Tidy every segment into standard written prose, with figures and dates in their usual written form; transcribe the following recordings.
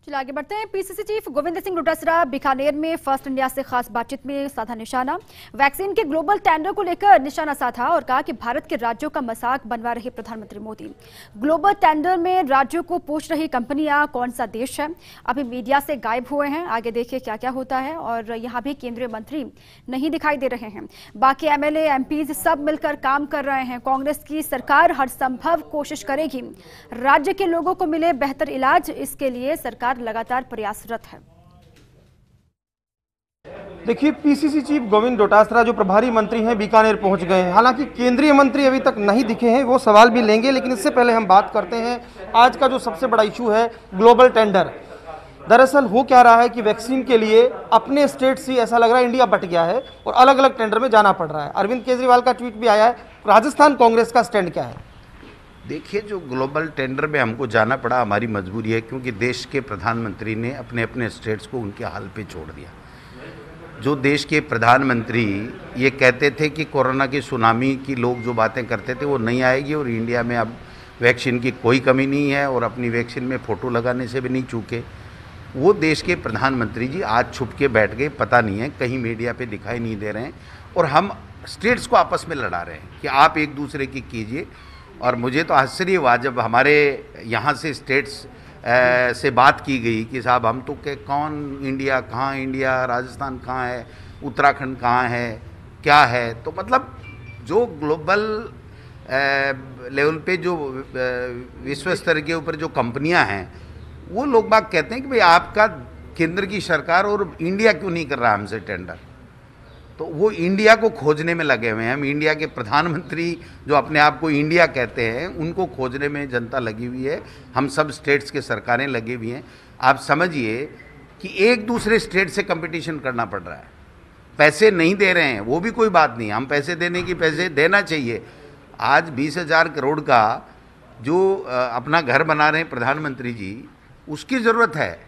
चलिए आगे बढ़ते हैं। पीसीसी चीफ गोविंद सिंह डोटासरा बीकानेर में फर्स्ट इंडिया से खास बातचीत में साधा निशाना। वैक्सीन के ग्लोबल टेंडर को लेकर निशाना साधा और कहा कि भारत के राज्यों का मजाक बनवा रहे प्रधानमंत्री मोदी। ग्लोबल टेंडर में राज्यों को पूछ रही कंपनियां कौन सा देश है, अभी मीडिया से गायब हुए हैं। आगे देखिए क्या क्या होता है। और यहाँ भी केंद्रीय मंत्री नहीं दिखाई दे रहे हैं, बाकी एमएलए एमपीज सब मिलकर काम कर रहे हैं। कांग्रेस की सरकार हर संभव कोशिश करेगी राज्य के लोगों को मिले बेहतर इलाज, इसके लिए सरकार लगातार प्रयासरत है। देखिए, पीसीसी चीफ गोविंद डोटासरा जो प्रभारी मंत्री हैं बीकानेर पहुंच गए हैं। हालांकि केंद्रीय मंत्री अभी तक नहीं दिखे हैं, वो सवाल भी लेंगे, लेकिन इससे पहले हम बात करते हैं आज का जो सबसे बड़ा इशू है ग्लोबल टेंडर। दरअसल हो क्या रहा है कि वैक्सीन के लिए अपने स्टेट से ऐसा लग रहा है इंडिया बट गया है और अलग अलग टेंडर में जाना पड़ रहा है। अरविंद केजरीवाल का ट्वीट भी आया है। राजस्थान कांग्रेस का स्टैंड क्या है? देखिए, जो ग्लोबल टेंडर में हमको जाना पड़ा हमारी मजबूरी है, क्योंकि देश के प्रधानमंत्री ने अपने अपने स्टेट्स को उनके हाल पे छोड़ दिया। जो देश के प्रधानमंत्री ये कहते थे कि कोरोना की सुनामी की लोग जो बातें करते थे वो नहीं आएगी और इंडिया में अब वैक्सीन की कोई कमी नहीं है और अपनी वैक्सीन में फ़ोटो लगाने से भी नहीं चूके, वो देश के प्रधानमंत्री जी आज छुप के बैठ गए। पता नहीं है, कहीं मीडिया पे दिखाई नहीं दे रहे हैं और हम स्टेट्स को आपस में लड़ा रहे हैं कि आप एक दूसरे की कीजिए। और मुझे तो आश्चर्य हुआ जब हमारे यहाँ से स्टेट्स से बात की गई कि साहब हम तो के कौन, इंडिया कहाँ, इंडिया राजस्थान कहाँ है, उत्तराखंड कहाँ है, क्या है। तो मतलब जो ग्लोबल लेवल पे जो विश्व स्तर के ऊपर जो कंपनियां हैं, वो लोग बाग कहते हैं कि भाई आपका केंद्र की सरकार और इंडिया क्यों नहीं कर रहा हमसे टेंडर। तो वो इंडिया को खोजने में लगे हुए हैं। हम इंडिया के प्रधानमंत्री जो अपने आप को इंडिया कहते हैं, उनको खोजने में जनता लगी हुई है। हम सब स्टेट्स के सरकारें लगी हुई हैं। आप समझिए कि एक दूसरे स्टेट से कंपटीशन करना पड़ रहा है। पैसे नहीं दे रहे हैं वो भी कोई बात नहीं, हम पैसे देने की पैसे देना चाहिए। आज 20,000 करोड़ का जो अपना घर बना रहे हैं प्रधानमंत्री जी, उसकी ज़रूरत है,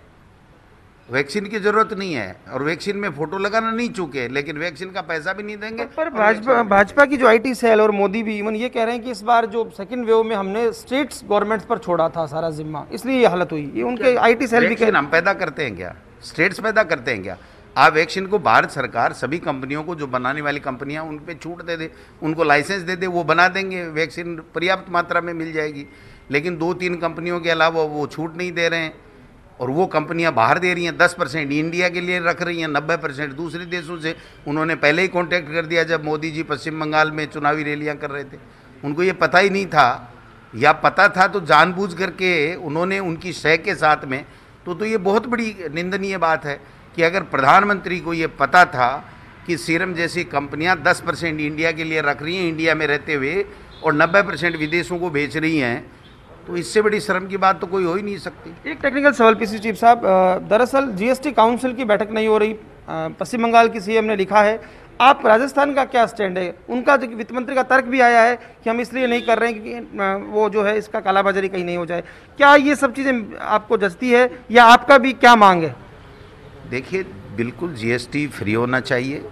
वैक्सीन की जरूरत नहीं है। और वैक्सीन में फोटो लगाना नहीं चूके, लेकिन वैक्सीन का पैसा भी नहीं देंगे। पर भाजपा की जो आईटी सेल और मोदी भी इवन ये कह रहे हैं कि इस बार जो सेकंड वेव में हमने स्टेट्स गवर्नमेंट्स पर छोड़ा था सारा जिम्मा, इसलिए ये हालत हुई। ये उनके आईटी सेल भी कह रहे हैं। हम पैदा करते हैं क्या? स्टेट्स पैदा करते हैं क्या? आप वैक्सीन को भारत सरकार सभी कंपनियों को, जो बनाने वाली कंपनियां, उन पर छूट दे दे, उनको लाइसेंस दे दे, वो बना देंगे, वैक्सीन पर्याप्त मात्रा में मिल जाएगी। लेकिन 2-3 कंपनियों के अलावा वो छूट नहीं दे रहे हैं और वो कंपनियां बाहर दे रही हैं। 10% इंडिया के लिए रख रही हैं, 90% दूसरे देशों से। उन्होंने पहले ही कॉन्टैक्ट कर दिया जब मोदी जी पश्चिम बंगाल में चुनावी रैलियां कर रहे थे। उनको ये पता ही नहीं था, या पता था तो जानबूझ करके उन्होंने उनकी शय के साथ में। तो ये बहुत बड़ी निंदनीय बात है कि अगर प्रधानमंत्री को ये पता था कि सीरम जैसी कंपनियां 10% इंडिया के लिए रख रही हैं इंडिया में रहते हुए और 90% विदेशों को बेच रही हैं, तो इससे बड़ी शर्म की बात तो कोई हो ही नहीं सकती। एक टेक्निकल सवाल पीसी चीफ साहब, दरअसल जीएसटी काउंसिल की बैठक नहीं हो रही, पश्चिम बंगाल की सीएम ने लिखा है। आप राजस्थान का क्या स्टैंड है? उनका वित्त मंत्री का तर्क भी आया है कि हम इसलिए नहीं कर रहे हैं कि वो जो है इसका कालाबाजारी कहीं नहीं हो जाए। क्या ये सब चीज़ें आपको जचती है या आपका भी क्या मांग है? देखिए, बिल्कुल जीएसटी फ्री होना चाहिए,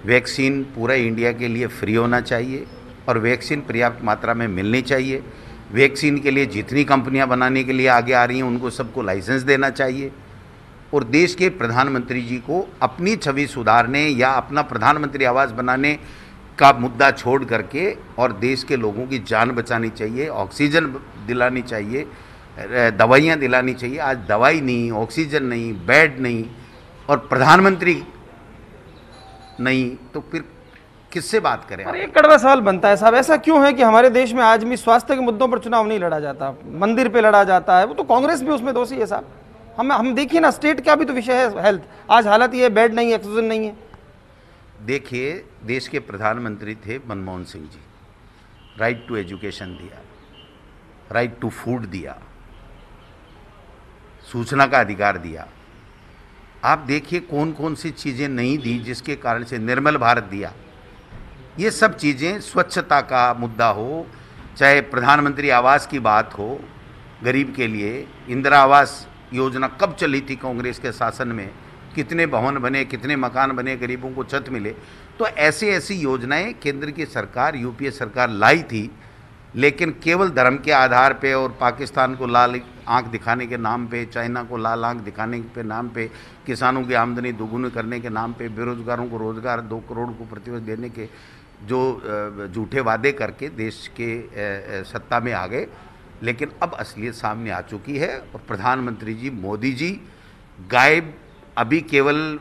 वैक्सीन पूरा इंडिया के लिए फ्री होना चाहिए और वैक्सीन पर्याप्त मात्रा में मिलनी चाहिए। वैक्सीन के लिए जितनी कंपनियां बनाने के लिए आगे आ रही हैं उनको सबको लाइसेंस देना चाहिए। और देश के प्रधानमंत्री जी को अपनी छवि सुधारने या अपना प्रधानमंत्री आवास बनाने का मुद्दा छोड़ करके और देश के लोगों की जान बचानी चाहिए, ऑक्सीजन दिलानी चाहिए, दवाइयाँ दिलानी चाहिए। आज दवाई नहीं, ऑक्सीजन नहीं, बेड नहीं और प्रधानमंत्री नहीं, तो फिर किससे बात करें? और एक कड़वा सवाल बनता है साहब, ऐसा क्यों है कि हमारे देश में आज भी स्वास्थ्य के मुद्दों पर चुनाव नहीं लड़ा जाता, मंदिर पे लड़ा जाता है? वो तो कांग्रेस भी उसमें दोषी है साहब। हम देखिए ना, स्टेट का भी तो विषय है हेल्थ। आज हालत ये है, बेड नहीं है, ऑक्सीजन नहीं है। देखिए, देश के प्रधानमंत्री थे Manmohan Singh ji, right to education दिया, राइट टू फूड दिया, सूचना का अधिकार दिया। आप देखिए कौन कौन सी चीज़ें नहीं दी जिसके कारण से, निर्मल भारत दिया। ये सब चीज़ें, स्वच्छता का मुद्दा हो, चाहे प्रधानमंत्री आवास की बात हो गरीब के लिए, इंदिरा आवास योजना कब चली थी कांग्रेस के शासन में, कितने भवन बने, कितने मकान बने, गरीबों को छत मिले। तो ऐसी ऐसी योजनाएं केंद्र की सरकार, यूपीए सरकार लाई थी लेकिन केवल धर्म के आधार पे और पाकिस्तान को लाल आंख दिखाने के नाम पे, चाइना को लाल आंख दिखाने के नाम पे, किसानों की आमदनी दोगुनी करने के नाम पे, बेरोजगारों को रोजगार 2 करोड़ को प्रतिवर्ष देने के जो झूठे वादे करके देश के सत्ता में आ गए। लेकिन अब असलियत सामने आ चुकी है और प्रधानमंत्री जी मोदी जी गायब अभी केवल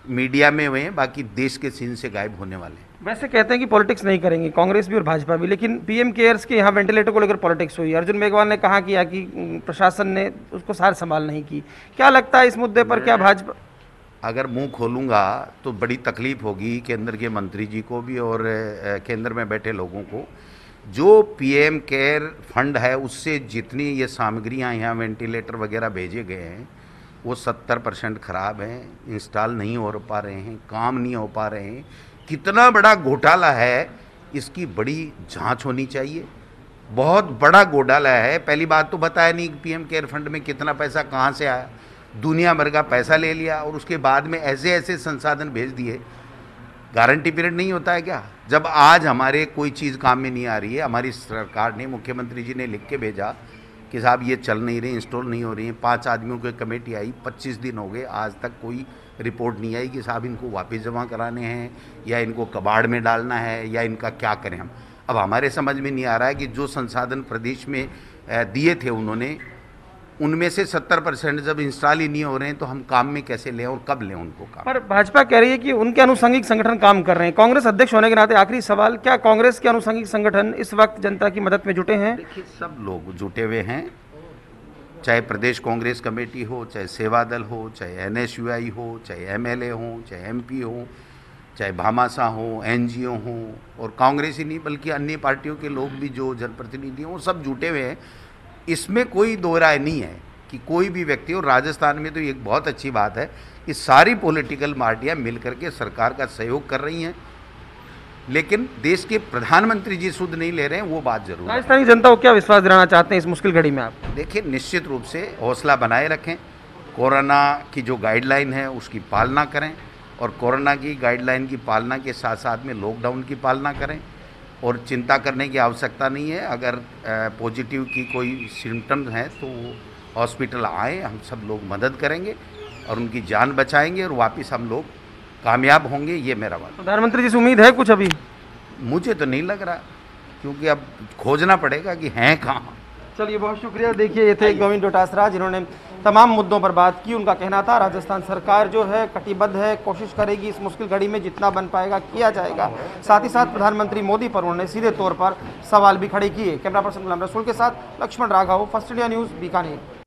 मीडिया में हुए हैं, बाकी देश के सीन से गायब होने वाले हैं। वैसे कहते हैं कि पॉलिटिक्स नहीं करेंगे कांग्रेस भी और भाजपा भी, लेकिन पीएम केयर्स के यहाँ वेंटिलेटर को लेकर पॉलिटिक्स हुई। अर्जुन मेघवाल ने कहा कि प्रशासन ने उसको सार संभाल नहीं की। क्या लगता है इस मुद्दे पर, क्या भाजपा अगर मुंह खोलूंगा तो बड़ी तकलीफ होगी केंद्र के मंत्री जी को भी और केंद्र में बैठे लोगों को। जो पीएम केयर फंड है उससे जितनी ये सामग्रियां यहाँ वेंटिलेटर वगैरह भेजे गए हैं वो 70% ख़राब हैं, इंस्टॉल नहीं हो पा रहे हैं, काम नहीं हो पा रहे हैं। कितना बड़ा घोटाला है इसकी बड़ी जांच होनी चाहिए। बहुत बड़ा घोटाला है। पहली बात तो बताया नहीं पीएम केयर फंड में कितना पैसा कहाँ से आया, दुनिया भर का पैसा ले लिया और उसके बाद में ऐसे ऐसे संसाधन भेज दिए। गारंटी पीरियड नहीं होता है क्या? जब आज हमारे कोई चीज़ काम में नहीं आ रही है, हमारी सरकार ने, मुख्यमंत्री जी ने लिख के भेजा कि साहब ये चल नहीं रही, इंस्टॉल नहीं हो रही है। 5 आदमियों की कमेटी आई, 25 दिन हो गए, आज तक कोई रिपोर्ट नहीं आई कि साहब इनको वापस जमा कराने हैं या इनको कबाड़ में डालना है या इनका क्या करें हम। अब हमारे समझ में नहीं आ रहा है कि जो संसाधन प्रदेश में दिए थे उन्होंने, उनमें से 70% जब इंस्टॉल ही नहीं हो रहे हैं तो हम काम में कैसे लें और कब लें उनको काम। पर भाजपा कह रही है कि उनके अनुषंगिक संगठन काम कर रहे हैं। कांग्रेस अध्यक्ष होने के नाते आखिरी सवाल, क्या कांग्रेस के अनुषंगिक संगठन इस वक्त जनता की मदद में जुटे हैं? देखिए, सब लोग जुटे हुए हैं, चाहे प्रदेश कांग्रेस कमेटी हो, चाहे सेवा दल हो, चाहे NSUI हो, चाहे MLA हो, चाहे MP हो, चाहे भामाशाह हो, NGO हो, और कांग्रेस ही नहीं बल्कि अन्य पार्टियों के लोग भी जो जनप्रतिनिधि हैं वो सब जुटे हुए हैं। इसमें कोई दो राय नहीं है कि कोई भी व्यक्ति, और राजस्थान में तो एक बहुत अच्छी बात है कि सारी पॉलिटिकल पार्टियां मिलकर के सरकार का सहयोग कर रही हैं। लेकिन देश के प्रधानमंत्री जी सुध नहीं ले रहे हैं, वो बात जरूर है। राजस्थानी जनता को क्या विश्वास दिलाना चाहते हैं इस मुश्किल घड़ी में आप? देखिए, निश्चित रूप से हौसला बनाए रखें, कोरोना की जो गाइडलाइन है उसकी पालना करें और कोरोना की गाइडलाइन की पालना के साथ साथ में लॉकडाउन की पालना करें और चिंता करने की आवश्यकता नहीं है। अगर पॉजिटिव की कोई सिम्टम्स हैं तो हॉस्पिटल आए, हम सब लोग मदद करेंगे और उनकी जान बचाएंगे और वापस हम लोग कामयाब होंगे, ये मेरा बात। प्रधानमंत्री जी से उम्मीद है कुछ अभी? मुझे तो नहीं लग रहा, क्योंकि अब खोजना पड़ेगा कि हैं कहाँ। चलिए, बहुत शुक्रिया। देखिए, ये थे गोविंद डोटासरा जिन्होंने तमाम मुद्दों पर बात की। उनका कहना था राजस्थान सरकार जो है कटिबद्ध है, कोशिश करेगी इस मुश्किल घड़ी में जितना बन पाएगा किया जाएगा। साथ ही साथ प्रधानमंत्री मोदी पर उन्होंने सीधे तौर पर सवाल भी खड़े किए। कैमरा पर्सन गुलाम रसूल के साथ Laxman Raghav, first India news, Bikaner.